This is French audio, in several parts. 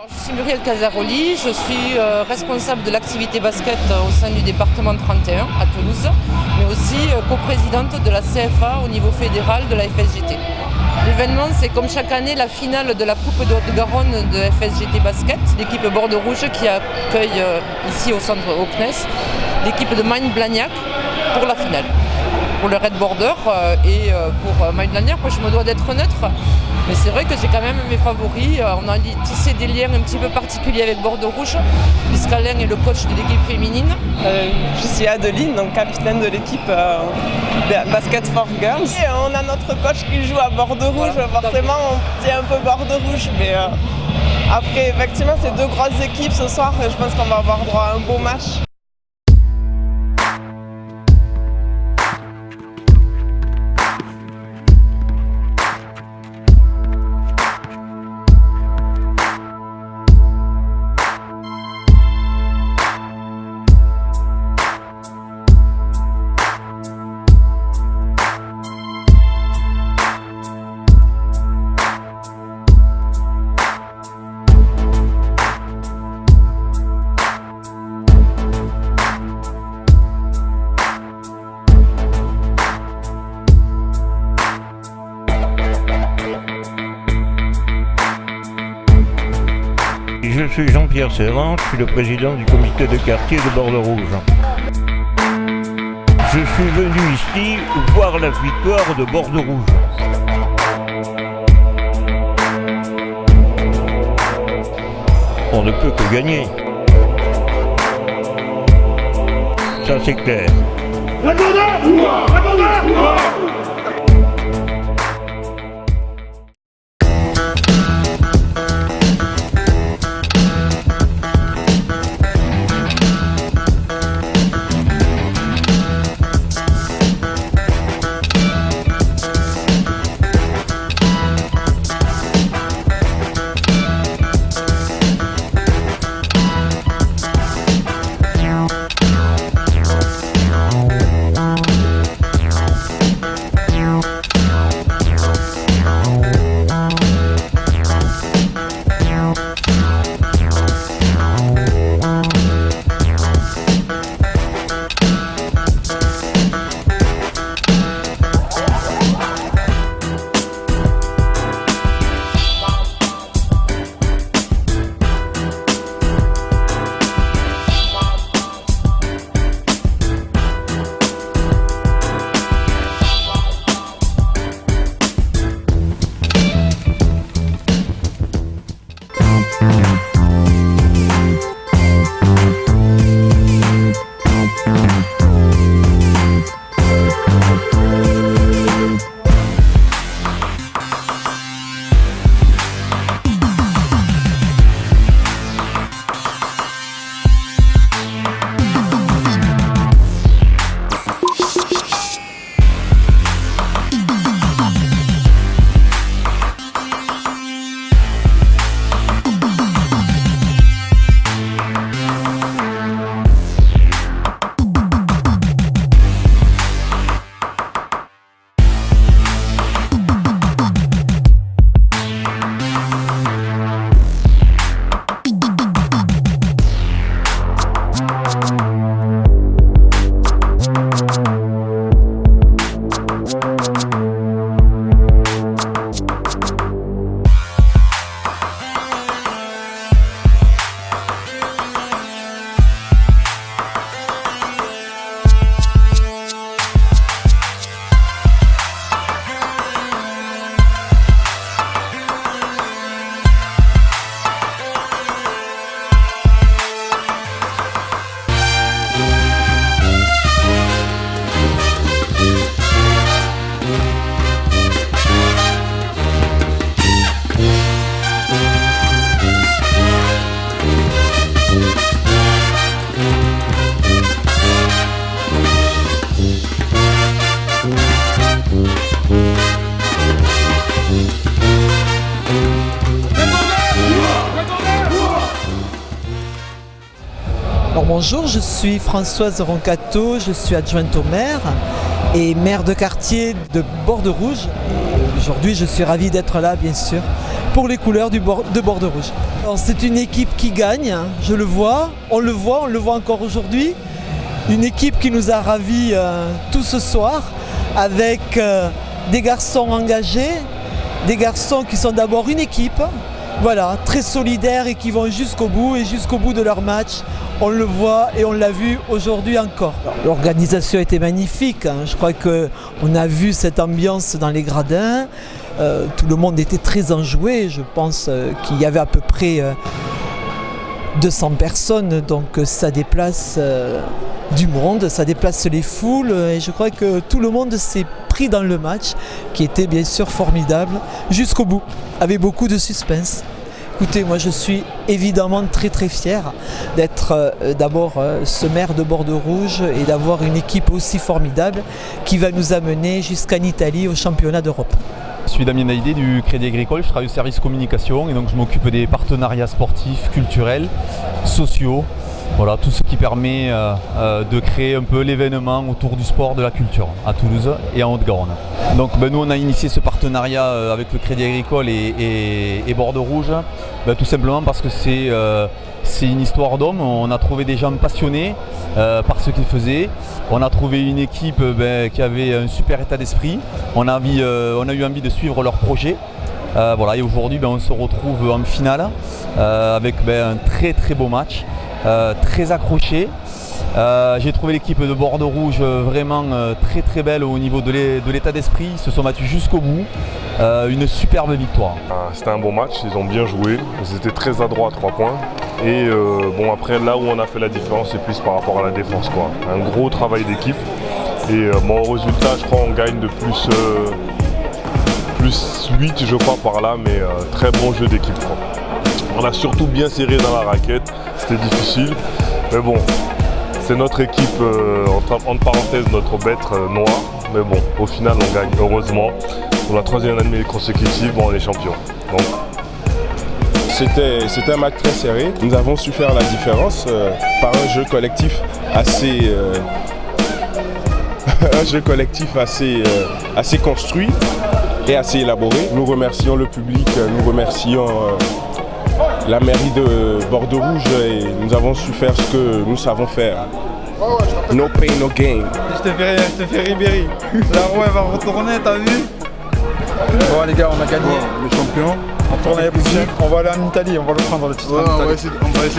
Je suis Muriel Casaroli, je suis responsable de l'activité basket au sein du département 31 à Toulouse, mais aussi coprésidente de la CFA au niveau fédéral de la FSGT. L'événement, c'est comme chaque année la finale de la Coupe de Garonne de FSGT Basket, l'équipe Bordeaux Rouge qui accueille ici au centre au CNES, l'équipe de Magne-Blagnac pour la finale. Pour le Red Border et pour Magne-Blagnac, je me dois d'être neutre. Mais c'est vrai que j'ai quand même mes favoris. On a tissé des liens un petit peu particuliers avec Bordeaux Rouge, puisqu'Alain est le coach de l'équipe féminine. Je suis Adeline, donc capitaine de l'équipe Basket for Girls. Et on a notre coach qui joue à Bordeaux Rouge. Voilà. Forcément, on dit un peu Bordeaux Rouge. Mais après, effectivement, c'est deux grosses équipes ce soir. Je pense qu'on va avoir droit à un beau match. Je suis Jean-Pierre Serrand, je suis le président du comité de quartier de Bordeaux Rouge. Je suis venu ici voir la victoire de Bordeaux Rouge. On ne peut que gagner. Ça c'est clair. Bonjour, je suis Françoise Roncato, je suis adjointe au maire et maire de quartier de Bordeaux Rouge. aujourd'hui, je suis ravi d'être là, bien sûr, pour les couleurs de Bordeaux Rouge. Alors, c'est une équipe qui gagne, hein, je le vois, on le voit encore aujourd'hui. Une équipe qui nous a ravis tout ce soir, avec des garçons engagés, des garçons qui sont d'abord une équipe, voilà, très solidaires et qui vont jusqu'au bout et jusqu'au bout de leur match. On le voit et on l'a vu aujourd'hui encore. L'organisation était magnifique, hein. Je crois qu'on a vu cette ambiance dans les gradins. Tout le monde était très enjoué. Je pense qu'il y avait à peu près 200 personnes, donc ça déplace du monde, ça déplace les foules. Et je crois que tout le monde s'est pris dans le match, qui était bien sûr formidable, jusqu'au bout, avec beaucoup de suspense. Écoutez, moi je suis évidemment très très fier d'être d'abord ce maire de Bordeaux Rouge et d'avoir une équipe aussi formidable qui va nous amener jusqu'en Italie au championnat d'Europe. Je suis Damien Naïdé du Crédit Agricole, je travaille au service communication et donc je m'occupe des partenariats sportifs, culturels, sociaux. Voilà, tout ce qui permet de créer un peu l'événement autour du sport, de la culture à Toulouse et en Haute-Garonne. Donc nous on a initié ce partenariat avec le Crédit Agricole et Bordeaux Rouge, tout simplement parce que c'est une histoire d'hommes. On a trouvé des gens passionnés par ce qu'ils faisaient. On a trouvé une équipe qui avait un super état d'esprit. On a eu envie de suivre leur projet. Voilà, et aujourd'hui on se retrouve en finale avec un très très beau match. Très accroché. J'ai trouvé l'équipe de Bordeaux Rouge vraiment très très belle au niveau de l'état d'esprit. Ils se sont battus jusqu'au bout. Une superbe victoire. C'était un bon match, ils ont bien joué. Ils étaient très adroits à 3 points. Et bon, après là où on a fait la différence, c'est plus par rapport à la défense, quoi. Un gros travail d'équipe. Et bon, au résultat, je crois on gagne de plus 8 je crois par là, mais très bon jeu d'équipe, quoi. On a surtout bien serré dans la raquette, c'était difficile, mais bon, c'est notre équipe, entre parenthèses, notre bête noire, mais bon, au final on gagne, heureusement. Pour la 3e année consécutive, on est champion. Donc. C'était un match très serré, nous avons su faire la différence par un jeu collectif assez construit et assez élaboré. Nous remercions le public, nous remercions la mairie de Bordeaux Rouge et nous avons su faire ce que nous savons faire. No pain, no gain. Je te fais Ribéry. La roue elle va retourner, t'as vu? Bon les gars, on a gagné. Les champions. On tourne l'année prochaine. On va aller en Italie, on va le prendre le titre. Ouais, on va essayer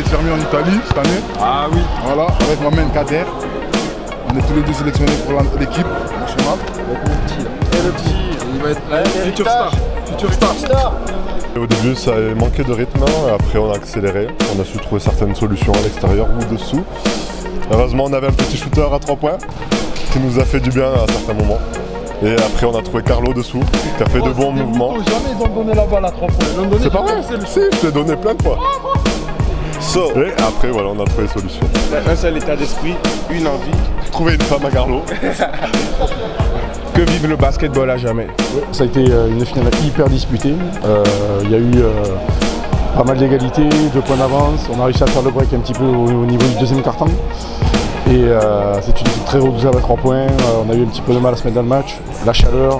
de faire mieux en Italie cette année. Ah oui. Voilà, avec moi-même Kader. On est tous les deux sélectionnés pour l'équipe nationale. Avec mon petit là. Et le petit, il va être la future star. Future star. Au début, ça manquait de rythme, après on a accéléré, on a su trouver certaines solutions à l'extérieur ou dessous. Heureusement, on avait un petit shooter à 3 points qui nous a fait du bien à certains moments. Et après, on a trouvé Carlo dessous qui a fait de bons mouvements. Jamais ils ont donné la balle à 3 points. C'est pas vrai, si, je t'ai donné plein de fois. Et après, voilà, on a trouvé des solutions. Un seul état d'esprit, une envie. Trouver une femme à Carlo. Que vive le basketball à jamais. Ça a été une finale hyper disputée. Il y a eu pas mal d'égalité, 2 points d'avance. On a réussi à faire le break un petit peu au niveau du deuxième quart-temps. Et c'est une équipe très redoutable à 3 points. On a eu un petit peu de mal à se mettre dans le match. La chaleur,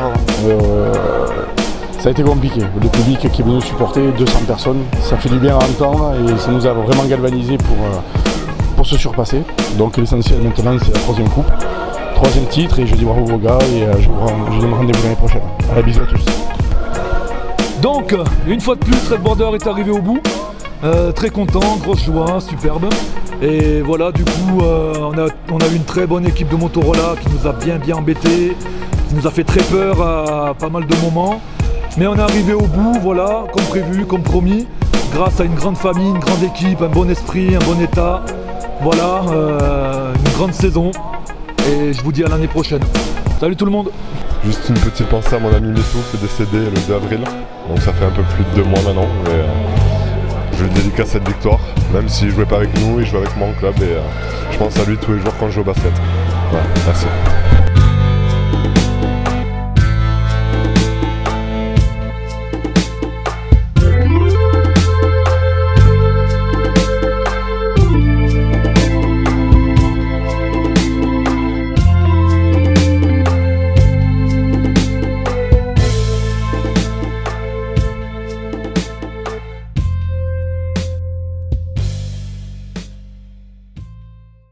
ça a été compliqué. Le public qui est venu nous supporter, 200 personnes, ça fait du bien à entendre et ça nous a vraiment galvanisé pour se surpasser. Donc l'essentiel maintenant c'est la 3e coupe. 3e titre et je dis bravo aux gars et je vous donne rendez-vous l'année prochaine. Allez, bisous à tous. Donc, une fois de plus, Red Border est arrivé au bout. Très content, grosse joie, superbe. Et voilà, du coup, on a eu une très bonne équipe de Motorola qui nous a bien embêtés, qui nous a fait très peur à pas mal de moments. Mais on est arrivé au bout, voilà, comme prévu, comme promis, grâce à une grande famille, une grande équipe, un bon esprit, un bon état. Voilà, une grande saison. Et je vous dis à l'année prochaine. Salut tout le monde. Juste une petite pensée à mon ami Missou qui est décédé le 2 avril. Donc ça fait un peu plus de 2 mois maintenant. Mais je lui dédicace cette victoire. Même s'il ne jouait pas avec nous, il jouait avec moi en club. Et je pense à lui tous les jours quand je joue au basket. Voilà, merci.